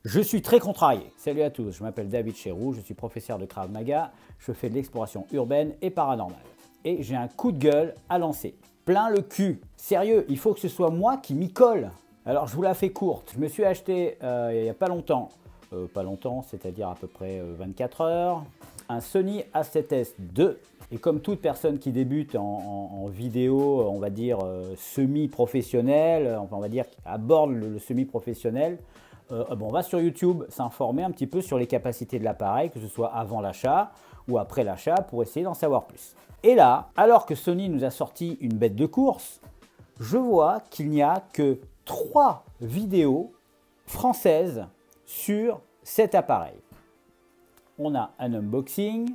Je suis très contrarié. Salut à tous, je m'appelle David Chéroux, je suis professeur de Krav Maga, je fais de l'exploration urbaine et paranormale. Et j'ai un coup de gueule à lancer. Plein le cul. Sérieux, il faut que ce soit moi qui m'y colle. Alors je vous la fais courte, je me suis acheté il n'y a pas longtemps, c'est-à-dire à peu près 24 heures, un Sony A7S II. Et comme toute personne qui débute en vidéo, on va dire semi-professionnelle, enfin on va dire qui aborde le semi-professionnel, on va sur YouTube s'informer un petit peu sur les capacités de l'appareil, que ce soit avant l'achat ou après l'achat, pour essayer d'en savoir plus. Et là, alors que Sony nous a sorti une bête de course, je vois qu'il n'y a que 3 vidéos françaises sur cet appareil. On a un unboxing,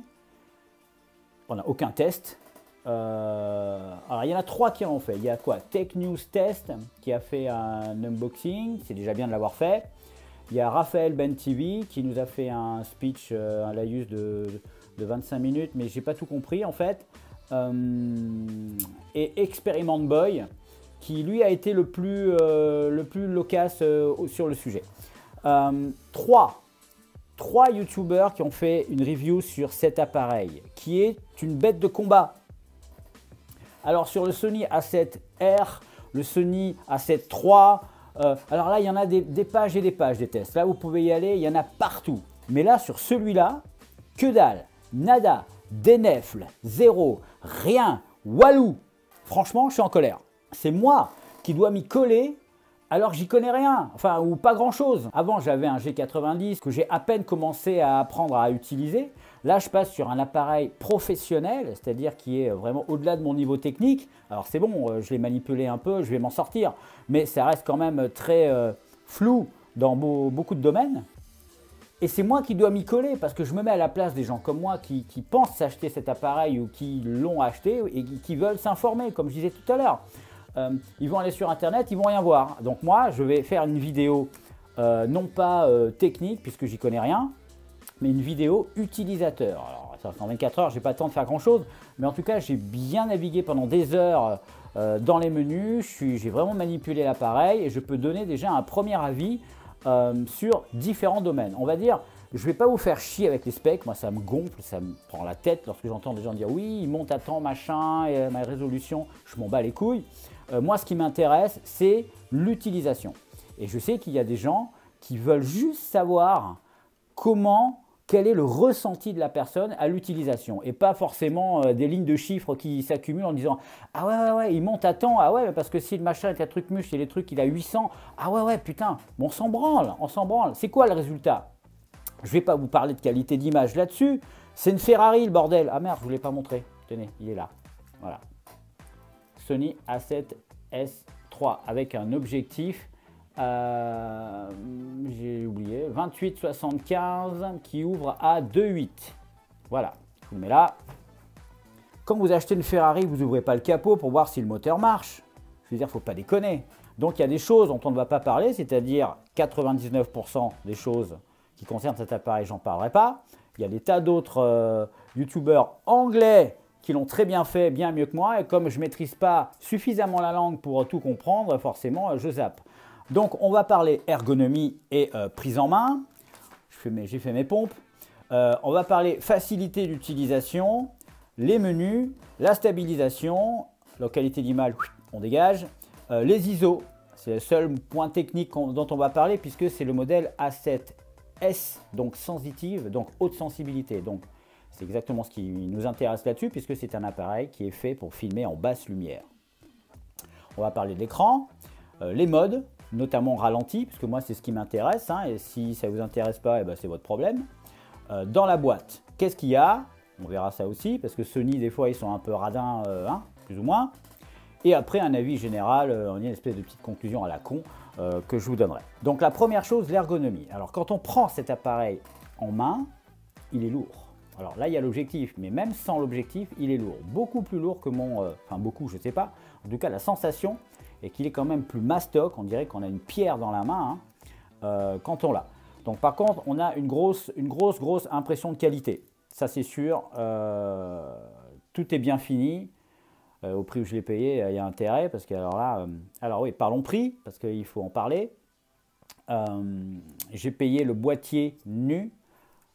on n'a aucun test. Alors il y en a 3 qui en ont fait. Il y a quoi? Tech News Test qui a fait un unboxing, c'est déjà bien de l'avoir fait. Il y a Raphaël Ben TV qui nous a fait un speech, un laïus de 25 minutes, mais j'ai pas tout compris en fait. Et Experiment Boy qui lui a été le plus loquace sur le sujet. 3 youtubeurs qui ont fait une review sur cet appareil qui est une bête de combat. Alors sur le Sony A7R, le Sony A7 III, alors là il y en a des pages et des pages des tests. Là vous pouvez y aller, il y en a partout. Mais là sur celui-là, que dalle, nada, dénefle, zéro, rien, walou. Franchement je suis en colère. C'est moi qui dois m'y coller alors que j'y connais rien, enfin ou pas grand chose. Avant j'avais un G90 que j'ai à peine commencé à apprendre à utiliser. Là je passe sur un appareil professionnel, c'est-à-dire qui est vraiment au-delà de mon niveau technique. Alors c'est bon, je l'ai manipulé un peu, je vais m'en sortir, mais ça reste quand même très flou dans beaucoup de domaines. Et c'est moi qui dois m'y coller parce que je me mets à la place des gens comme moi qui pensent s'acheter cet appareil ou qui l'ont acheté et qui veulent s'informer, comme je disais tout à l'heure. Ils vont aller sur internet, ils vont rien voir. Donc moi, je vais faire une vidéo non pas technique puisque j'y connais rien, mais une vidéo utilisateur. Alors ça, en 24 heures, j'ai pas le temps de faire grand chose, mais en tout cas, j'ai bien navigué pendant des heures dans les menus. J'ai vraiment manipulé l'appareil et je peux donner déjà un premier avis sur différents domaines. On va dire, je ne vais pas vous faire chier avec les specs, moi ça me gonfle, ça me prend la tête lorsque j'entends des gens dire oui, il monte à temps, machin, et ma résolution, je m'en bats les couilles. Moi ce qui m'intéresse, c'est l'utilisation. Et je sais qu'il y a des gens qui veulent juste savoir quel est le ressenti de la personne à l'utilisation et pas forcément des lignes de chiffres qui s'accumulent en disant ah ouais, il monte à temps, ah ouais, parce que si le machin est un truc muche et les trucs il a 800, ah ouais, putain, bon, on s'en branle, c'est quoi le résultat? Je ne vais pas vous parler de qualité d'image là-dessus, c'est une Ferrari le bordel. Ah merde, je ne vous l'ai pas montré, tenez, il est là, voilà. Sony A7S III avec un objectif j'ai oublié, 28-75 qui ouvre à 2.8. Voilà, je vous le mets là. Quand vous achetez une Ferrari, vous n'ouvrez pas le capot pour voir si le moteur marche. Je veux dire, il ne faut pas déconner. Donc il y a des choses dont on ne va pas parler, c'est-à-dire 99% des choses qui concernent cet appareil, j'en parlerai pas. Il y a des tas d'autres youtubeurs anglais qui l'ont très bien fait, bien mieux que moi, et comme je ne maîtrise pas suffisamment la langue pour tout comprendre, forcément, je zappe. Donc, on va parler ergonomie et prise en main. J'ai fait mes pompes. On va parler facilité d'utilisation, les menus, la stabilisation, la qualité d'image, on dégage. Les ISO, c'est le seul point technique dont on va parler puisque c'est le modèle A7S, donc sensitive, donc haute sensibilité. Donc, c'est exactement ce qui nous intéresse là-dessus puisque c'est un appareil qui est fait pour filmer en basse lumière. On va parler de l'écran, les modes, notamment ralenti, parce que moi c'est ce qui m'intéresse, hein, et si ça ne vous intéresse pas, eh ben, c'est votre problème. Dans la boîte, qu'est-ce qu'il y a? On verra ça aussi, parce que Sony, des fois, ils sont un peu radins, hein, plus ou moins. Et après, un avis général, on y a une espèce de petite conclusion à la con que je vous donnerai. Donc la première chose, l'ergonomie. Alors quand on prend cet appareil en main, il est lourd. Alors là, il y a l'objectif, mais même sans l'objectif, il est lourd. Beaucoup plus lourd que mon... Enfin, beaucoup, je ne sais pas. En tout cas, la sensation est qu'il est quand même plus mastoc. On dirait qu'on a une pierre dans la main quand on l'a. Donc par contre, on a une grosse impression de qualité. Ça, c'est sûr. Tout est bien fini. Au prix où je l'ai payé, il y a intérêt. Parce que alors là... alors oui, parlons prix, parce qu'il faut en parler. J'ai payé le boîtier nu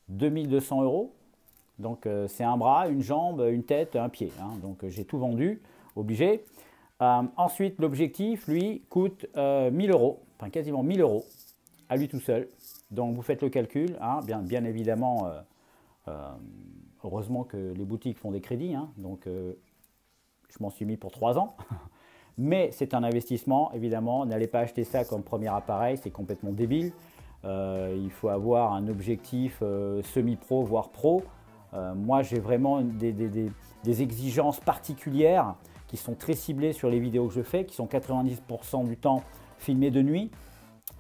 2200 €. Donc c'est un bras, une jambe, une tête, un pied. Hein. Donc j'ai tout vendu, obligé. Ensuite, l'objectif, lui, coûte 1000 €, enfin quasiment 1000 € à lui tout seul. Donc vous faites le calcul, hein, bien évidemment, heureusement que les boutiques font des crédits, hein, donc je m'en suis mis pour 3 ans. Mais c'est un investissement, évidemment, n'allez pas acheter ça comme premier appareil, c'est complètement débile. Il faut avoir un objectif semi-pro, voire pro. Moi, j'ai vraiment des exigences particulières qui sont très ciblées sur les vidéos que je fais, qui sont 90% du temps filmées de nuit.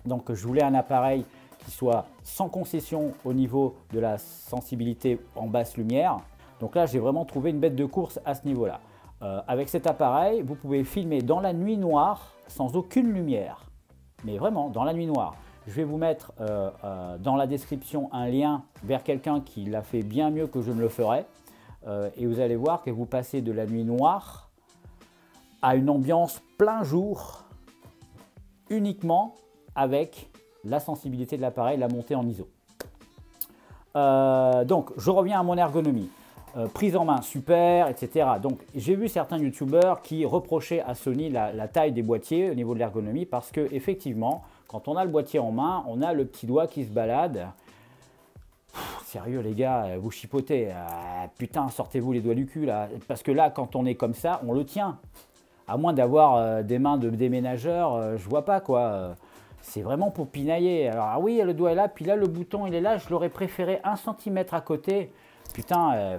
Donc, je voulais un appareil qui soit sans concession au niveau de la sensibilité en basse lumière. Donc là, j'ai vraiment trouvé une bête de course à ce niveau-là. Avec cet appareil, vous pouvez filmer dans la nuit noire sans aucune lumière. Mais vraiment, dans la nuit noire. Je vais vous mettre dans la description un lien vers quelqu'un qui l'a fait bien mieux que je ne le ferai. Et vous allez voir que vous passez de la nuit noire à une ambiance plein jour, uniquement avec la sensibilité de l'appareil, la montée en ISO. Donc, je reviens à mon ergonomie. Prise en main, super, etc. Donc, j'ai vu certains youtubeurs qui reprochaient à Sony la taille des boîtiers au niveau de l'ergonomie parce que, effectivement, quand on a le boîtier en main, on a le petit doigt qui se balade. Sérieux les gars, vous chipotez. Putain, sortez-vous les doigts du cul là. Parce que là, quand on est comme ça, on le tient. À moins d'avoir des mains de déménageur, je vois pas quoi. C'est vraiment pour pinailler. Alors ah oui, le doigt est là, puis là le bouton il est là. Je l'aurais préféré 1 cm à côté. Putain,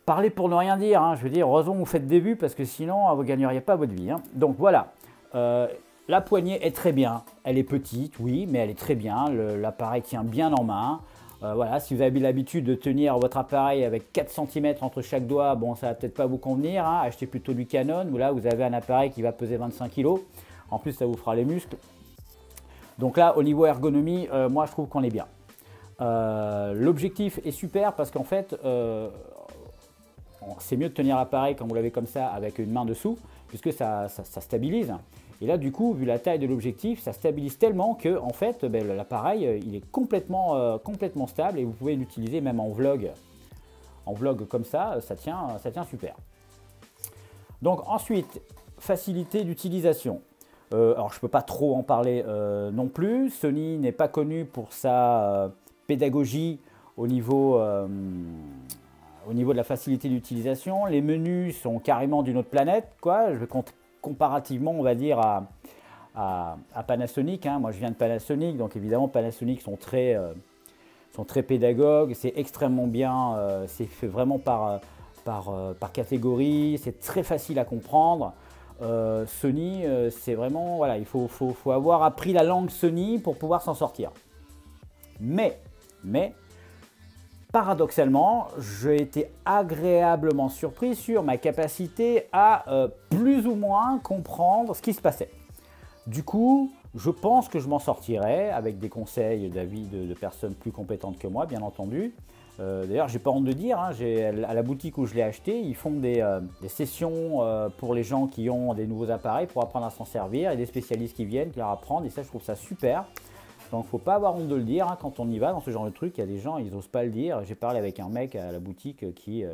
parlez pour ne rien dire. Hein. Je veux dire, heureusement vous faites des vues parce que sinon vous ne gagneriez pas votre vie. Hein. Donc voilà. La poignée est très bien, elle est petite, oui, mais elle est très bien, l'appareil tient bien en main. Voilà, si vous avez l'habitude de tenir votre appareil avec 4 cm entre chaque doigt, bon, ça va peut-être pas vous convenir, hein. Achetez plutôt du Canon, où là, vous avez un appareil qui va peser 25 kg. En plus, ça vous fera les muscles. Donc là, au niveau ergonomie, moi, je trouve qu'on est bien. L'objectif est super parce qu'en fait, c'est mieux de tenir l'appareil quand vous l'avez comme ça, avec une main dessous, puisque ça stabilise. Et là, du coup, vu la taille de l'objectif, ça stabilise tellement que, en fait, l'appareil, il est complètement stable et vous pouvez l'utiliser même en vlog. En vlog comme ça tient super. Donc ensuite, facilité d'utilisation. Alors, je ne peux pas trop en parler non plus. Sony n'est pas connu pour sa pédagogie au niveau de la facilité d'utilisation. Les menus sont carrément d'une autre planète, quoi. Je vais comparativement, on va dire, à Panasonic. Hein. Moi, je viens de Panasonic, donc évidemment, Panasonic sont très pédagogues. C'est extrêmement bien, c'est fait vraiment par catégorie. C'est très facile à comprendre. Sony, c'est vraiment, voilà, il faut avoir appris la langue Sony pour pouvoir s'en sortir. Mais, paradoxalement, j'ai été agréablement surpris sur ma capacité à plus ou moins comprendre ce qui se passait. Du coup, je pense que je m'en sortirai avec des conseils d'avis de personnes plus compétentes que moi, bien entendu. D'ailleurs, j'ai pas honte de dire, hein, à la boutique où je l'ai acheté, ils font des sessions pour les gens qui ont des nouveaux appareils pour apprendre à s'en servir et des spécialistes qui viennent leur apprendre et ça, je trouve ça super. Donc, il ne faut pas avoir honte de le dire hein, quand on y va dans ce genre de truc. Il y a des gens, ils n'osent pas le dire. J'ai parlé avec un mec à la boutique qui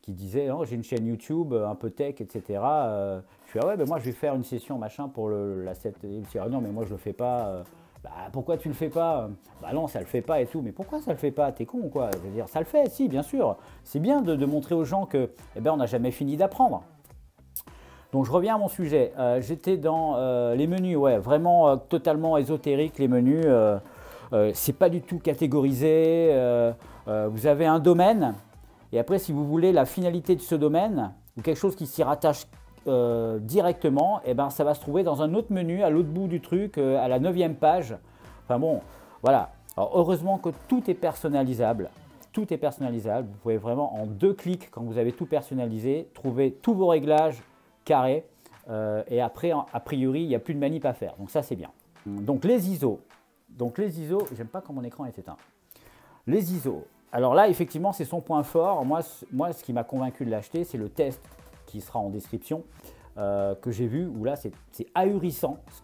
disait oh, j'ai une chaîne YouTube, un peu tech, etc. Je suis ah ouais, ben moi je vais faire une session machin pour la 7. Il me dit ah non, mais moi je le fais pas. Bah, pourquoi tu le fais pas? Bah non, ça le fait pas et tout. Mais pourquoi ça le fait pas? T'es con ou quoi? Je veux dire, ça le fait, si, bien sûr. C'est bien de montrer aux gens que eh ben, on n'a jamais fini d'apprendre. Donc je reviens à mon sujet, j'étais dans les menus, ouais, vraiment totalement ésotérique les menus, c'est pas du tout catégorisé, vous avez un domaine et après si vous voulez la finalité de ce domaine ou quelque chose qui s'y rattache directement, et ben, ça va se trouver dans un autre menu à l'autre bout du truc, à la 9e page, enfin bon, voilà. Alors heureusement que tout est personnalisable. Tout est personnalisable, vous pouvez vraiment en 2 clics quand vous avez tout personnalisé, trouver tous vos réglages carré et après a priori il n'y a plus de manip à faire, donc ça c'est bien. Donc les ISO, j'aime pas quand mon écran est éteint. Les ISO, alors là effectivement c'est son point fort. Moi ce qui m'a convaincu de l'acheter, c'est le test qui sera en description. que j'ai vu, où là c'est ahurissant ce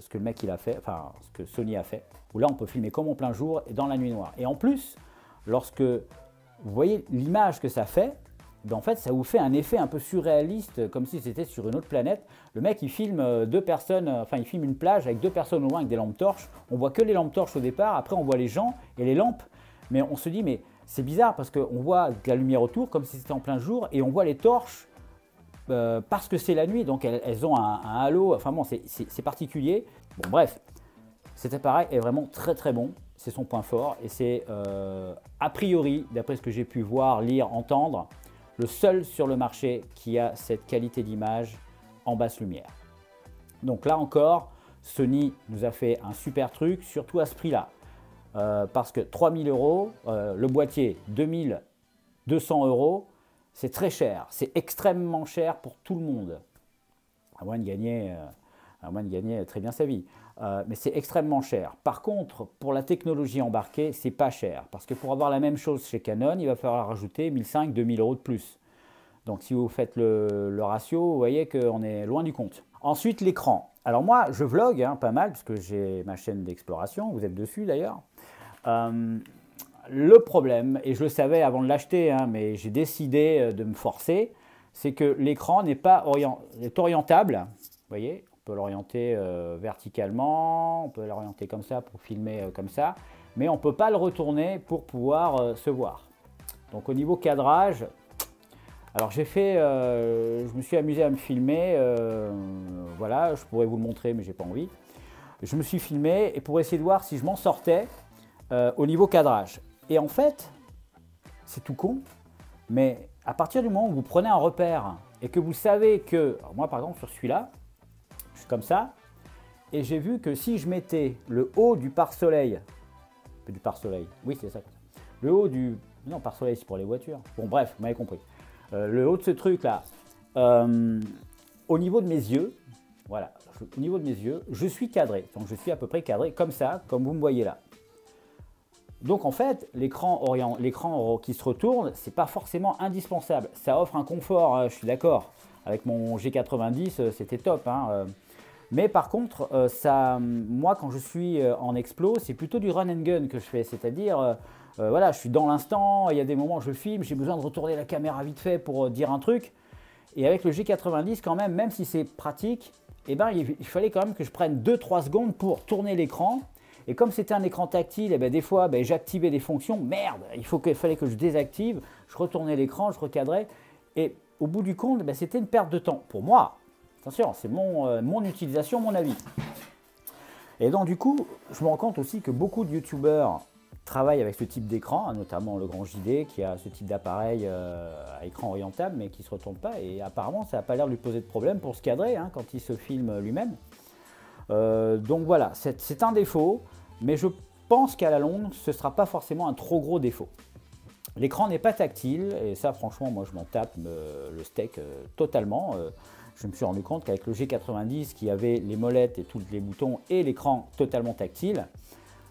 que le mec il a fait, enfin ce que Sony a fait, où là on peut filmer comme en plein jour et dans la nuit noire. Et en plus, lorsque vous voyez l'image que ça fait, ben en fait ça vous fait un effet un peu surréaliste, comme si c'était sur une autre planète. Le mec il filme deux personnes, enfin il filme une plage avec deux personnes au loin avec des lampes torches. On voit que les lampes torches au départ, après on voit les gens et les lampes, mais on se dit mais c'est bizarre parce qu'on voit de la lumière autour comme si c'était en plein jour et on voit les torches parce que c'est la nuit, donc elles ont un halo, enfin bon c'est particulier. Bon bref, cet appareil est vraiment très très bon, c'est son point fort et c'est a priori, d'après ce que j'ai pu voir, lire, entendre, le seul sur le marché qui a cette qualité d'image en basse lumière. Donc là encore, Sony nous a fait un super truc, surtout à ce prix-là. Parce que 3000 €, le boîtier 2200 €, c'est très cher, c'est extrêmement cher pour tout le monde, à moins de gagner très bien sa vie. Mais c'est extrêmement cher. Par contre, pour la technologie embarquée, c'est pas cher. Parce que pour avoir la même chose chez Canon, il va falloir rajouter 1500 – 2000 € de plus. Donc si vous faites le ratio, vous voyez qu'on est loin du compte. Ensuite, l'écran. Alors moi, je vlog pas mal, parce que j'ai ma chaîne d'exploration, vous êtes dessus d'ailleurs. Le problème, et je le savais avant de l'acheter, mais j'ai décidé de me forcer, c'est que l'écran n'est pas orientable. Vous voyez, on peut l'orienter verticalement, on peut l'orienter comme ça pour filmer comme ça, mais on ne peut pas le retourner pour pouvoir se voir. Donc au niveau cadrage, alors j'ai fait, je me suis amusé à me filmer, voilà, je pourrais vous le montrer mais j'ai pas envie. Je me suis filmé et pour essayer de voir si je m'en sortais au niveau cadrage. Et en fait, c'est tout con, mais à partir du moment où vous prenez un repère et que vous savez que, alors moi par exemple sur celui-là, je suis comme ça, et j'ai vu que si je mettais le haut du pare-soleil, oui c'est ça, le haut du, non pare-soleil c'est pour les voitures, bon bref, vous m'avez compris, le haut de ce truc là, au niveau de mes yeux, voilà, au niveau de mes yeux, je suis cadré, donc je suis à peu près cadré comme ça, comme vous me voyez là. Donc en fait, l'écran qui se retourne, c'est pas forcément indispensable. Ça offre un confort, je suis d'accord. Avec mon G90, c'était top. Mais par contre, moi quand je suis en explo, c'est plutôt du run and gun que je fais. C'est-à-dire, voilà, je suis dans l'instant, il y a des moments où je filme, j'ai besoin de retourner la caméra vite fait pour dire un truc. Et avec le G90 quand même si c'est pratique, eh ben, il fallait quand même que je prenne 2-3 secondes pour tourner l'écran. Et comme c'était un écran tactile, eh ben, des fois j'activais des fonctions, merde, il fallait que je désactive, je retournais l'écran, je recadrais. Et au bout du compte, c'était une perte de temps. Pour moi, attention, c'est mon utilisation, mon avis. Et donc du coup, je me rends compte aussi que beaucoup de youtubeurs travaillent avec ce type d'écran, notamment le grand JD qui a ce type d'appareil à écran orientable mais qui ne se retourne pas. Et apparemment, ça n'a pas l'air de lui poser de problème pour se cadrer quand il se filme lui-même. Donc voilà, c'est un défaut, mais je pense qu'à la longue, ce ne sera pas forcément un trop gros défaut. L'écran n'est pas tactile, et ça franchement, moi je m'en tape le steak totalement. Je me suis rendu compte qu'avec le G90 qui avait les molettes et tous les boutons et l'écran totalement tactile,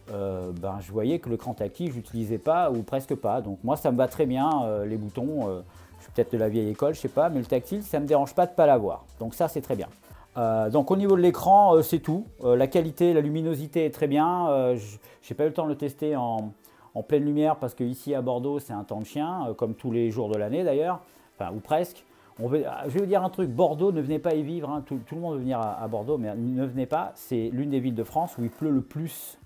je voyais que l'écran tactile, je n'utilisais pas ou presque pas. Donc moi ça me va très bien, les boutons, je suis peut-être de la vieille école, je sais pas, mais le tactile, ça ne me dérange pas de ne pas l'avoir. Donc ça c'est très bien. Donc au niveau de l'écran, c'est tout. La qualité, la luminosité est très bien. Je n'ai pas eu le temps de le tester en pleine lumière parce qu'ici à Bordeaux, c'est un temps de chien, comme tous les jours de l'année d'ailleurs, enfin ou presque. Je vais vous dire un truc, Bordeaux, ne venez pas y vivre, tout le monde veut venir à Bordeaux, mais ne venez pas, c'est l'une des villes de France où il pleut le plus.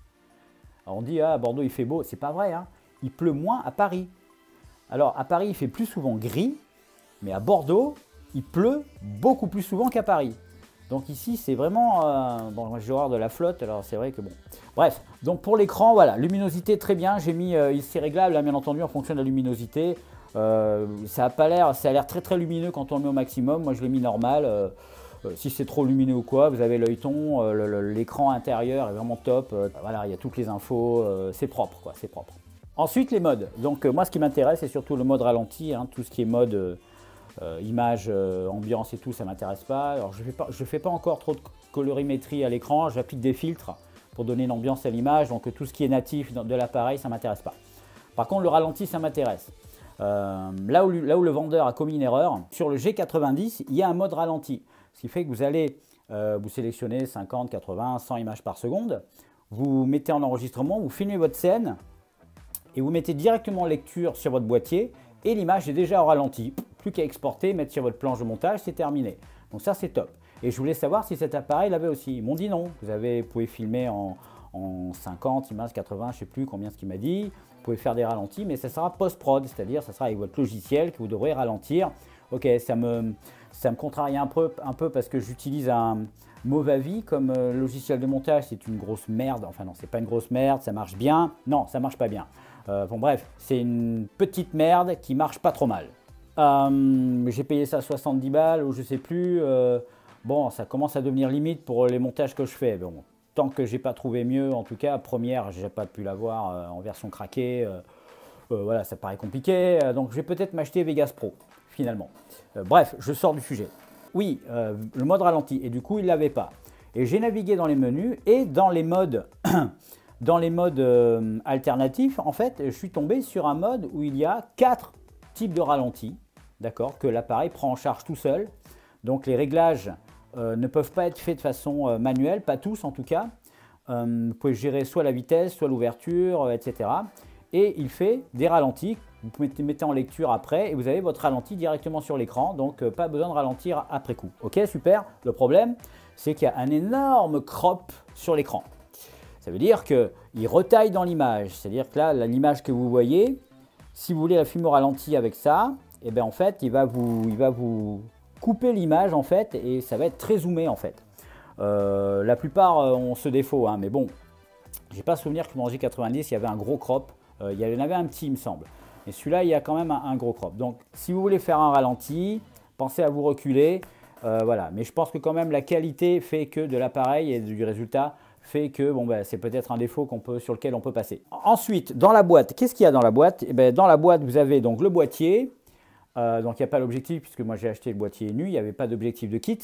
Alors on dit, à Bordeaux il fait beau, c'est pas vrai, il pleut moins à Paris. Alors à Paris il fait plus souvent gris, mais à Bordeaux, il pleut beaucoup plus souvent qu'à Paris. Donc ici, c'est vraiment, bon, moi j'ai horreur de la flotte, alors c'est vrai que bon. Bref, donc pour l'écran, voilà, luminosité très bien, j'ai mis, c'est réglable, bien entendu, en fonction de la luminosité. Ça a pas l'air, ça a l'air très très lumineux quand on le met au maximum, moi je l'ai mis normal. Si c'est trop lumineux ou quoi, vous avez l'œilleton, l'écran intérieur est vraiment top. Voilà, il y a toutes les infos, c'est propre quoi, c'est propre. Ensuite les modes, donc moi ce qui m'intéresse c'est surtout le mode ralenti, tout ce qui est mode image, ambiance et tout, ça ne m'intéresse pas. Alors je fais pas encore trop de colorimétrie à l'écran, j'applique des filtres pour donner une ambiance à l'image, donc tout ce qui est natif de l'appareil, ça ne m'intéresse pas. Par contre, le ralenti, ça m'intéresse. là où le vendeur a commis une erreur, sur le G90, il y a un mode ralenti. Ce qui fait que vous allez vous sélectionner 50, 80, 100 images par seconde. Vous mettez en enregistrement, vous filmez votre scène et vous mettez directement en lecture sur votre boîtier et l'image est déjà au ralenti. Plus qu'à exporter, mettre sur votre planche de montage, c'est terminé. Donc ça, c'est top. Et je voulais savoir si cet appareil l'avait aussi. Ils m'ont dit non. Vous pouvez filmer en 50 images, 80, je ne sais plus combien ce qu'il m'a dit. Vous pouvez faire des ralentis, mais ça sera post-prod, c'est-à-dire ça sera avec votre logiciel que vous devrez ralentir. Ok, ça me contrarie un peu parce que j'utilise un Movavi comme logiciel de montage. C'est une grosse merde. Enfin non, c'est pas une grosse merde, ça marche bien. Non, ça marche pas bien. Bon bref, c'est une petite merde qui marche pas trop mal. J'ai payé ça 70 balles ou je sais plus. Bon, ça commence à devenir limite pour les montages que je fais. Bon, tant que j'ai pas trouvé mieux, en tout cas, première, j'ai pas pu l'avoir en version craquée. Voilà, ça paraît compliqué. Donc, je vais peut-être m'acheter Vegas Pro, finalement. Bref, je sors du sujet. Oui, le mode ralenti. Et du coup, il ne l'avait pas. Et j'ai navigué dans les menus et dans les modes, alternatifs, en fait, je suis tombé sur un mode où il y a 4 types de ralenti, d'accord, que l'appareil prend en charge tout seul. Donc, les réglages ne peuvent pas être faits de façon manuelle, pas tous en tout cas. Vous pouvez gérer soit la vitesse, soit l'ouverture, etc. Et il fait des ralentis. Vous mettez en lecture après et vous avez votre ralenti directement sur l'écran. Donc, pas besoin de ralentir après coup. Ok, super. Le problème, c'est qu'il y a un énorme crop sur l'écran. Ça veut dire qu'il retaille dans l'image. C'est-à-dire que là, l'image que vous voyez, si vous voulez la filmer au ralenti avec ça, et bien en fait, il va vous couper l'image en fait et ça va être très zoomé en fait. La plupart ont ce défaut, hein, mais bon, j'ai pas souvenir que mon G90 il y avait un gros crop, il y en avait un petit il me semble, mais celui-là il y a quand même un gros crop. Donc si vous voulez faire un ralenti, pensez à vous reculer, voilà. Mais je pense que quand même la qualité fait que de l'appareil et du résultat fait que bon, ben, c'est peut-être un défaut sur lequel on peut passer. Ensuite, dans la boîte, qu'est-ce qu'il y a dans la boîte? Eh ben, dans la boîte, vous avez donc le boîtier. Donc il n'y a pas l'objectif puisque moi j'ai acheté le boîtier nu, il n'y avait pas d'objectif de kit.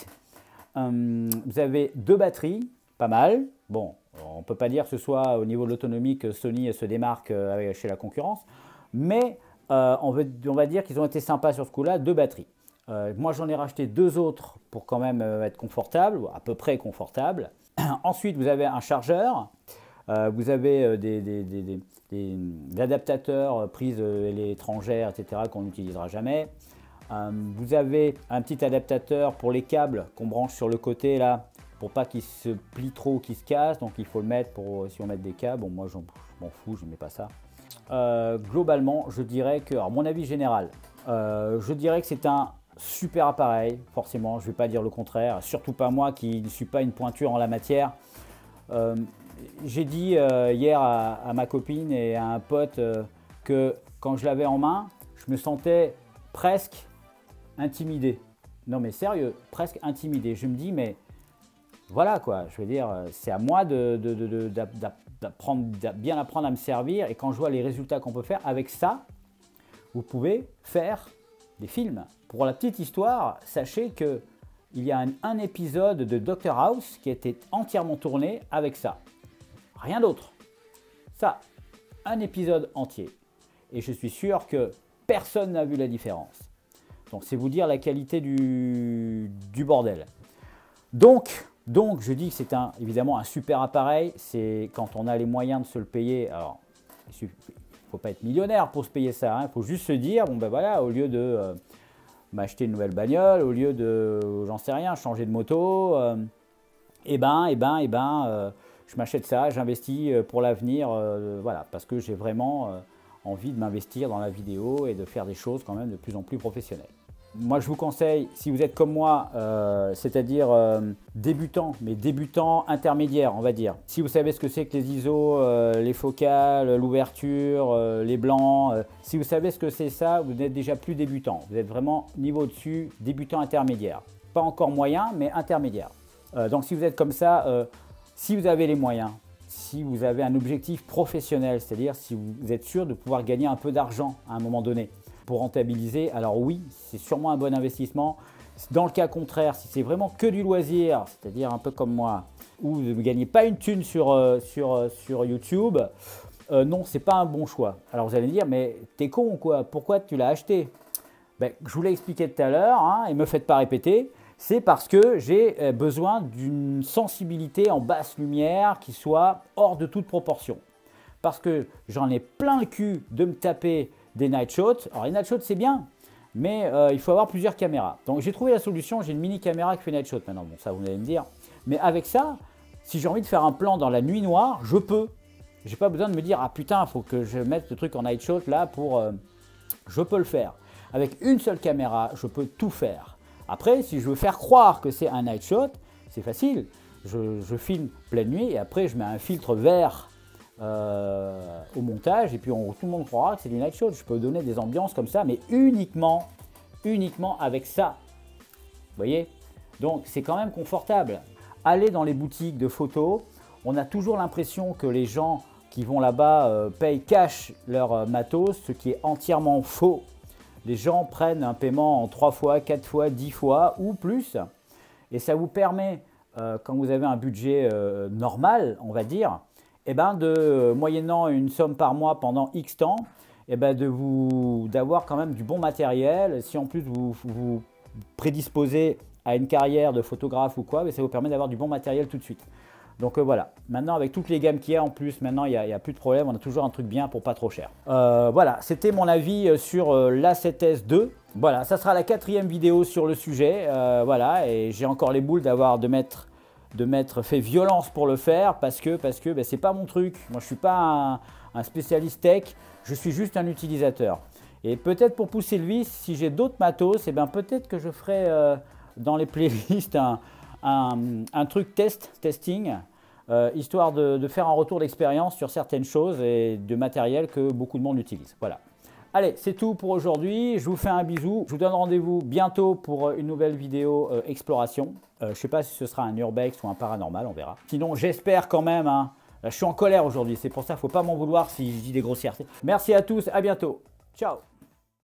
Vous avez 2 batteries, pas mal. Bon, on ne peut pas dire que ce soit au niveau de l'autonomie que Sony se démarque chez la concurrence, mais on va dire qu'ils ont été sympas sur ce coup-là, 2 batteries. Moi j'en ai racheté 2 autres pour quand même être confortable, à peu près confortable. Ensuite vous avez un chargeur, vous avez des adaptateurs prises étrangères, etc. qu'on n'utilisera jamais. Vous avez un petit adaptateur pour les câbles qu'on branche sur le côté là, pour pas qu'ils se plient trop ou qu'ils se cassent. Donc il faut le mettre pour si on met des câbles. Bon, moi je m'en fous, je ne mets pas ça. Globalement, je dirais que, alors mon avis général, je dirais que c'est un super appareil. Forcément, je ne vais pas dire le contraire. Surtout pas moi qui ne suis pas une pointure en la matière. J'ai dit hier à ma copine et à un pote que quand je l'avais en main, je me sentais presque intimidé. Non mais sérieux, presque intimidé. Je me dis mais voilà quoi, je veux dire, c'est à moi de bien apprendre à me servir et quand je vois les résultats qu'on peut faire avec ça, vous pouvez faire des films. Pour la petite histoire, sachez que il y a un épisode de Dr House qui a été entièrement tourné avec ça. Rien d'autre. Ça, un épisode entier. Et je suis sûr que personne n'a vu la différence. Donc, c'est vous dire la qualité du bordel. Donc, je dis que c'est évidemment un super appareil. C'est quand on a les moyens de se le payer. Alors, il ne faut pas être millionnaire pour se payer ça. Il faut juste se dire, bon ben voilà, au lieu de m'acheter une nouvelle bagnole, au lieu de, j'en sais rien, changer de moto, je m'achète ça, j'investis pour l'avenir, voilà, parce que j'ai vraiment envie de m'investir dans la vidéo et de faire des choses quand même de plus en plus professionnelles. Moi, je vous conseille, si vous êtes comme moi, c'est-à-dire débutant, mais débutant intermédiaire, on va dire. Si vous savez ce que c'est que les ISO, les focales, l'ouverture, les blancs, si vous savez ce que c'est ça, vous n'êtes déjà plus débutant. Vous êtes vraiment niveau au-dessus, débutant intermédiaire. Pas encore moyen, mais intermédiaire. Donc, si vous êtes comme ça, si vous avez les moyens, si vous avez un objectif professionnel, c'est-à-dire si vous êtes sûr de pouvoir gagner un peu d'argent à un moment donné, pour rentabiliser, alors oui, c'est sûrement un bon investissement. Dans le cas contraire, si c'est vraiment que du loisir, c'est-à-dire un peu comme moi, où vous ne gagnez pas une thune sur YouTube, non, c'est pas un bon choix. Alors vous allez me dire, mais t'es con ou quoi? Pourquoi tu l'as acheté? Ben, je vous l'ai expliqué tout à l'heure, hein, et ne me faites pas répéter. C'est parce que j'ai besoin d'une sensibilité en basse lumière qui soit hors de toute proportion. Parce que j'en ai plein le cul de me taper des night shots. Alors les night shots c'est bien, mais il faut avoir plusieurs caméras. Donc j'ai trouvé la solution, j'ai une mini caméra qui fait night shot maintenant. Bon, ça vous allez me dire. Mais avec ça, si j'ai envie de faire un plan dans la nuit noire, je peux. J'ai pas besoin de me dire, ah putain, il faut que je mette le truc en night shot là pour... je peux le faire. Avec une seule caméra, je peux tout faire. Après, si je veux faire croire que c'est un night shot, c'est facile. Je filme pleine nuit et après je mets un filtre vert au montage et puis tout le monde croira que c'est du night shot. Je peux donner des ambiances comme ça, mais uniquement avec ça. Vous voyez? Donc c'est quand même confortable. Aller dans les boutiques de photos, on a toujours l'impression que les gens qui vont là-bas payent cash leur matos, ce qui est entièrement faux. Les gens prennent un paiement en 3 fois, 4 fois, 10 fois ou plus. Et ça vous permet, quand vous avez un budget normal, on va dire, eh ben moyennant une somme par mois pendant X temps, eh ben d'avoir quand même du bon matériel. Si en plus vous prédisposez à une carrière de photographe ou quoi, ça vous permet d'avoir du bon matériel tout de suite. Donc voilà, maintenant avec toutes les gammes qu'il y a en plus, maintenant il n'y a plus de problème, on a toujours un truc bien pour pas trop cher. Voilà, c'était mon avis sur l'A7S II. Voilà, ça sera la 4e vidéo sur le sujet. Voilà, et j'ai encore les boules de m'être fait violence pour le faire parce que ben, c'est pas mon truc. Moi je suis pas un spécialiste tech, je suis juste un utilisateur. Et peut-être pour pousser le vice, si j'ai d'autres matos, ben, peut-être que je ferai dans les playlists un truc testing, histoire de faire un retour d'expérience sur certaines choses et de matériel que beaucoup de monde utilise. Voilà. Allez, c'est tout pour aujourd'hui. Je vous fais un bisou. Je vous donne rendez-vous bientôt pour une nouvelle vidéo exploration. Je ne sais pas si ce sera un urbex ou un paranormal, on verra. Sinon, j'espère quand même. Hein, je suis en colère aujourd'hui. C'est pour ça qu'il ne faut pas m'en vouloir si je dis des grossièretés. Merci à tous. À bientôt. Ciao.